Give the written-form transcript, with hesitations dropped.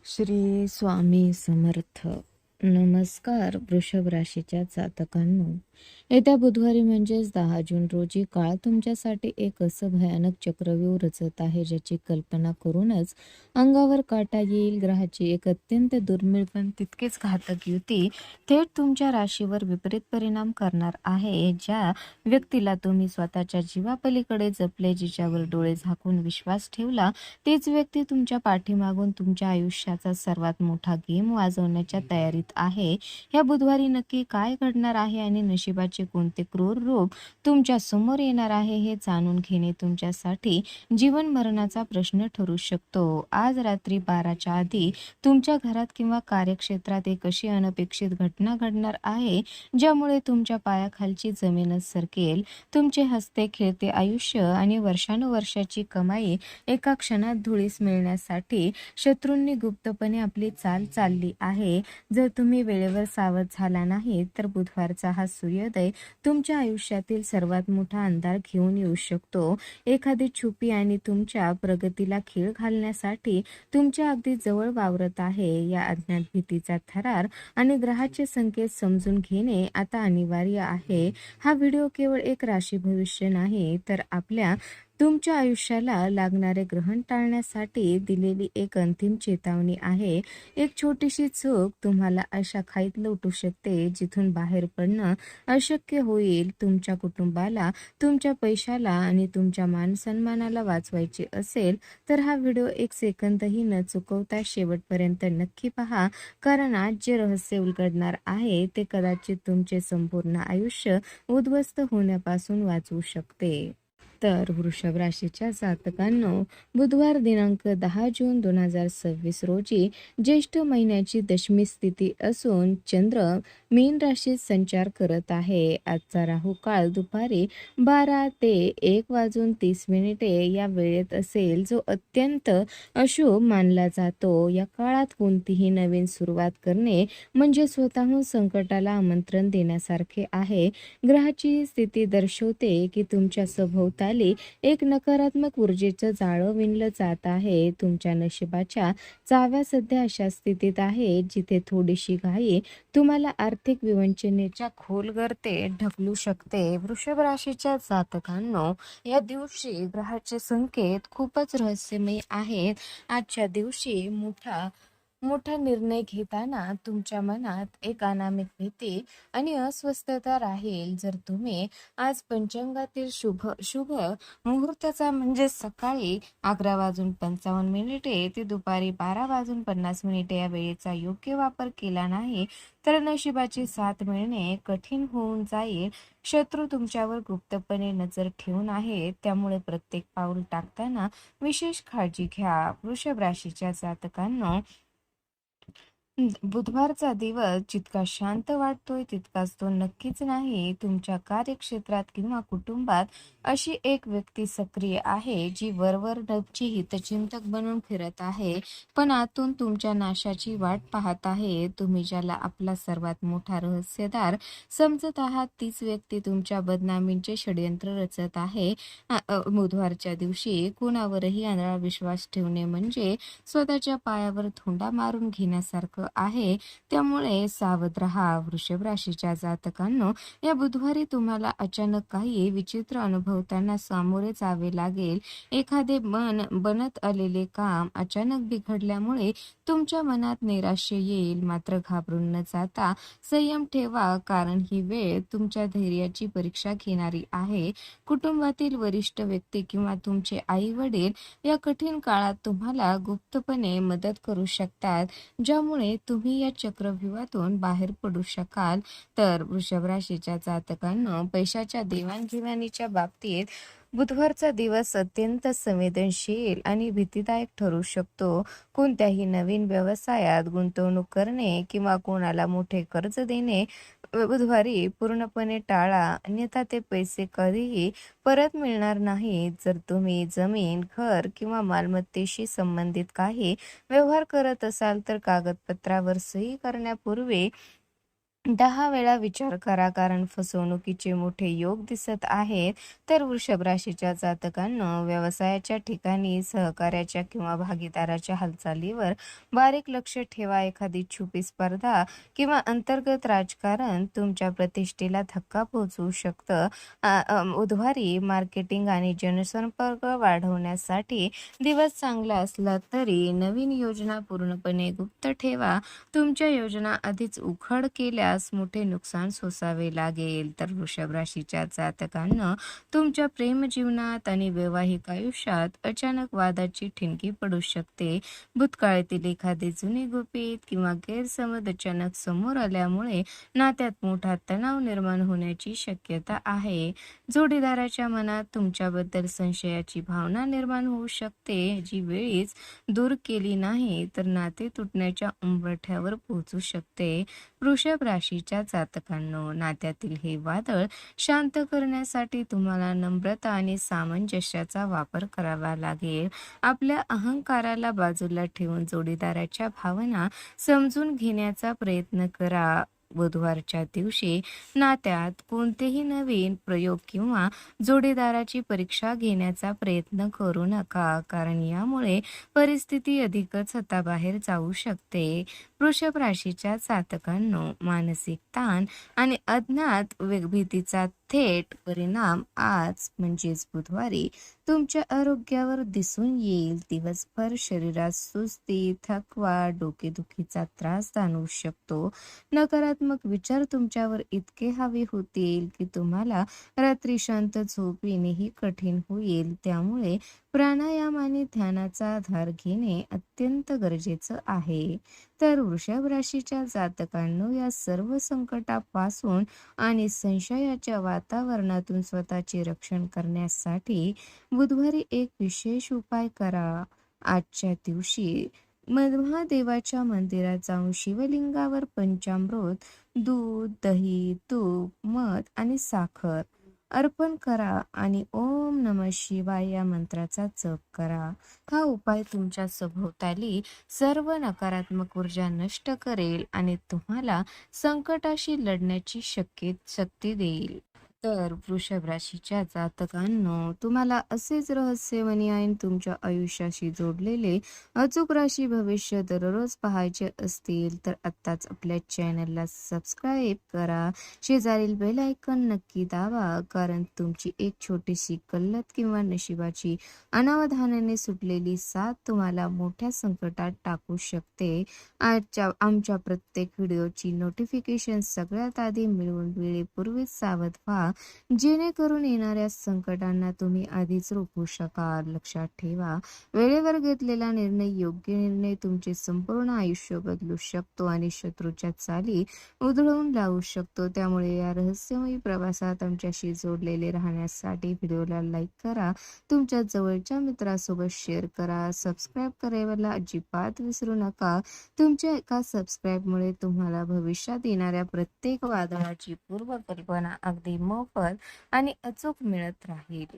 श्री स्वामी समर्थ. नमस्कार वृषभ राशीच्या जातकांनो, येत्या बुधवारी म्हणजेच 10 जून रोजी काळ तुमच्यासाठी एक असं भयानक चक्रव्यूह रचत आहे ज्याची कल्पना करूनच अंगावर काटा येईल. ग्रहाची एक अत्यंत दुर्मिळ पण तितकेच घातक युती थेट तुमच्या राशीवर विपरीत परिणाम करणार आहे. ज्या व्यक्तीला तुम्ही स्वतःच्या जीवापलीकडे जपले, जिच्यावर डोळे झाकून विश्वास ठेवला, तीच व्यक्ती तुमच्या पाठीमागून तुमच्या आयुष्याचा सर्वात मोठा गेम वाजवण्याच्या तयारीत आहे. या बुधवारी नक्की काय घडणार आहे आणि नशिबाचे कोणते क्रूर रूप तुमच्या समोर येणार आहे हे जाणून घेणे तुमच्यासाठी जीवन मरणाचा प्रश्न ठरू शकतो. आज रात्री 12च्या आधी तुमच्या घरात किंवा कार्यक्षेत्रात एक अशी अनपेक्षित घटना घडणार आहे ज्यामुळे तुमच्या पायाखालची जमीनच सरकेल. तुमचे हसते खेळते आयुष्य आणि वर्षानुवर्षाची कमाई एका क्षणात धुळीस मिळण्यासाठी शत्रूंनी गुप्तपणे आपली चाल चालली आहे. जर तुम्ही वेळेवर सावध झाला नाही तर बुधवारचा हा सूर्योदय तुमच्या आयुष्यातील सर्वात मोठा अंधार घेऊन येऊ शकतो. एखादी छुपी आणि तुमच्या प्रगतीला खीळ घालण्यासाठी तुमच्या अगदी जवळ वावरत आहे. या अज्ञात भीतीचा थरार आणि ग्रहाचे संकेत समजून घेणे आता अनिवार्य आहे. हा व्हिडिओ केवळ एक राशी भविष्य नाही, तर तुमच्या आयुष्याला लागणारे ग्रहण टाळण्यासाठी दिलेली एक अंतिम चेतावणी आहे. एक छोटीशी चूक तुम्हाला अशा खाईत लोटू शकते जिथून बाहेर पडणं अशक्य होईल. तुमच्या कुटुंबाला, तुमच्या पैशाला आणि तुमच्या मानसन्मानाला वाचवायचे असेल तर हा व्हिडिओ एक सेकंदही न चुकवता शेवटपर्यंत नक्की पहा, कारण आज जे रहस्य उलगडणार आहे ते कदाचित तुमचे संपूर्ण आयुष्य उद्ध्वस्त होण्यापासून वाचवू शकते. तर वृषभ राशीच्या जातकांनो, बुधवार दिनांक 10 जून 2026 रोजी ज्येष्ठ महिन्याची दशमी स्थिती असून चंद्र मीन राशीत संचार करत आहे. आजचा राहू काळ दुपारी 12 ते 1 वाजून 30 मिनिटे या वेळेत असेल, जो अत्यंत अशुभ मानला जातो. या काळात कोणतीही नवीन सुरुवात करणे म्हणजे स्वतःहून संकटाला आमंत्रण देण्यासारखे आहे. ग्रहाची स्थिती दर्शवते की तुमच्या सभोवताली एक नकारात्मक ऊर्जेचं जाळं विणलं जात आहे. तुमच्या नशिबाच्या चाव्या सध्या अशा स्थितीत आहेत जिथे थोडीशी घाई तुम्हाला आर्थिक विवंचनेच्या खोल गर्तेत ढकलू शकते. वृषभ राशीच्या जातकांनो, या दिवशी ग्रहाचे संकेत खूपच रहस्यमय आहेत. आजच्या दिवशी मोठा मोठा निर्णय घेताना तुमच्या मनात एक अनामिक भीती आणि अस्वस्थता राहील. जर तुम्ही आज पंचांगातील शुभ शुभ मुहूर्ताचा म्हणजे सकाळी 11 वाजून 55 मिनिटे ते दुपारी 12 वाजून 50 मिनिटे या वेळेचा योग्य वापर केला नाही तर नशिबाची साथ मिळणे कठीण होऊन जाईल. शत्रू तुमच्यावर गुप्तपणे नजर ठेवून आहेत, त्यामुळे प्रत्येक पाऊल टाकताना विशेष काळजी घ्या. वृषभ राशीच्या जातकांनो, बुधवारचा दिवस जितका शांत वाटतोय तितकाच तो नक्कीच नाही. तुमच्या कार्यक्षेत्रात किंवा कुटुंबात अशी एक व्यक्ती सक्रिय आहे जी वरवर नभची हितचिंतक बनून फिरत आहे, पण आतून तुमच्या नाशाची वाट पाहत आहे. तुम्ही ज्याला आपला सर्वात मोठा रहस्यदार समजत आहात तीच व्यक्ती तुमच्या बदनामींचे षडयंत्र रचत आहे. बुधवारच्या दिवशी कुणावरही आंधळा विश्वास ठेवणे म्हणजे स्वतःच्या पायावर धोंडा मारून घेण्यासारखं आहे, त्यामुळे सावध राहा. वृषभ राशीच्या जातकांनो, या बुधवारी तुम्हाला अचानक काही विचित्र अनुभवताना सामोरे जावे लागेल. एखादे बनत आलेले काम अचानक बिघडल्यामुळे तुमच्या मनात नैराश्य येईल, मात्र घाबरून न जाता संयम ठेवा, कारण ही वेळ तुमच्या धैर्याची परीक्षा घेणारी आहे. कुटुंबातील वरिष्ठ व्यक्ती किंवा तुमचे आई वडील या कठीण काळात तुम्हाला गुप्तपणे मदत करू शकतात, ज्यामुळे तुम्ही या चक्रव्यूहातून बाहेर पडू शकाल. तर वृषभ राशीच्या जातकांना पैशाच्या देवाणघेवाणीच्या बाबतीत बुधवारचा दिवस अत्यंत संवेदनशील आणि भीतीदायक ठरू शकतो. कोणत्याही नवीन व्यवसायात गुंतवणूक करणे किंवा कोणाला मोठे कर्ज देणे बुधवारी पूर्णपणे टाळा, अन्यथा ते पैसे कधीही परत मिळणार नाहीत. जर तुम्ही जमीन, घर किंवा मालमत्तेशी संबंधित काही व्यवहार करत असाल तर कागदपत्रावर सही करण्यापूर्वी 10 वेळा विचार करा, कारण फसवणुकीचे मोठे योग दिसत आहेत. तर वृषभ राशीच्या जातकांनो, व्यवसायाच्या ठिकाणी सहकार्याच्या किंवा भागीदाराच्या हालचालीवर बारीक लक्ष ठेवा. एखादी छुपी स्पर्धा किंवा अंतर्गत राजकारण तुमच्या प्रतिष्ठेला धक्का पोहोचवू शकतं. बुधवारी मार्केटिंग आणि जनसंपर्क वाढवण्यासाठी दिवस चांगला असला तरी नवीन योजना पूर्णपणे गुप्त ठेवा. तुमच्या योजना आधीच उघड केल्यास मोठे नुकसान सोसावे लागेल. तर वृषभ राशीच्या जातकांना तुमच्या प्रेमजीवनात आणि वैवाहिक आयुष्यात अचानक वादाची ठिणगी पडू शकते. भूतकाळातील एखादे जुने गुपित किंवा गैरसमज अचानक समोर आल्यामुळे नात्यात मोठा तणाव निर्माण होण्याची शक्यता आहे. जोडीदाराच्या मनात तुमच्याबद्दल संशयाची भावना निर्माण होऊ शकते, जी वेळीच दूर केली नाही तर नाते तुटण्याच्या उंबरठ्यावर पोहोचू शकते. वृषभ राशीच्या जातकांनो, नात्यातील हे वादळ शांत करण्यासाठी तुम्हाला नम्रता आणि सामंजस्याचा वापर करावा लागेल. आपल्या अहंकाराला बाजूला ठेवून जोडीदाराच्या भावना समजून घेण्याचा प्रयत्न करा. बुधवारच्या दिवशी नात्यात कोणतेही नवीन प्रयोग किंवा जोडीदाराची परीक्षा घेण्याचा प्रयत्न करू नका, कारण यामुळे परिस्थिती अधिकच हाताबाहेर जाऊ शकते. वृषभ राशीच्या जातकांनो, मानसिक ताण आणि अज्ञात भीतीचा थेट परिणाम आज म्हणजेच बुधवारी तुमच्या आरोग्यावर दिसून येईल. दिवसभर शरीरात सुस्ती, थकवा, डोकेदुखीचा त्रास जाणवू शकतो. नकारात्मक विचार तुमच्यावर इतके हावी होतील की तुम्हाला रात्री शांत झोप येणेही कठीण होईल. त्यामुळे प्राणायाम आणि ध्यानाचा आधार घेणे अत्यंत गरजेचं आहे. तर वृषभ राशीच्या जातकांनो, या सर्व संकटापासून आणि संशयाच्या वातावरणातून स्वतःचे रक्षण करण्यासाठी बुधवारी एक विशेष उपाय करा. आजच्या दिवशी महादेवाच्या मंदिरात जाऊन शिवलिंगावर पंचामृत, दूध, दही, तूप, मध आणि साखर अर्पण करा आणि ओम नमः शिवाय या मंत्राचा जप करा. हा उपाय तुमच्या सभोवताली सर्व नकारात्मक ऊर्जा नष्ट करेल आणि तुम्हाला संकटाशी लढण्याची शक्ती देईल. तर वृषभ राशीच्या जातकांनो, तुम्हाला असेच रहस्यमयी आणि तुमच्या आयुष्याशी जोडलेले अचूक राशी भविष्य दररोज पाहायचे असतील तर आत्ताच आपल्या चॅनलला सबस्क्राईब करा. शेजारील बेल आयकॉन नक्की दाबा, कारण तुमची एक छोटीशी गल्लत किंवा नशिबाची अनावधानाने सुटलेली साथ तुम्हाला मोठ्या संकटात टाकू शकते. आमच्या प्रत्येक व्हिडिओची नोटिफिकेशन सगळ्यात आधी मिळवून वेळेपूर्वीच सावध व्हा, जेणेकरून येणाऱ्या संकटांना तुम्ही आधीच रोखू शकाल. लक्षात ठेवा, वेळेवर घेतलेला निर्णय योग्य निर्णय तुमचे संपूर्ण आयुष्य बदलू शकतो आणि शत्रूच्या चाली उधळून लावू शकतो. त्यामुळे या रहस्यमयी प्रवासात आमच्याशी जोडलेले राहण्यासाठी व्हिडिओला लाईक करा, तुमच्या जवळच्या मित्रासोबत शेअर करा, सबस्क्राईब करायला अजिबात विसरू नका. तुमच्या एका सबस्क्राईबमुळे तुम्हाला भविष्यात येणाऱ्या प्रत्येक वादळाची पूर्वकल्पना अगदी मोफत आणि अचूक मिळत राहील.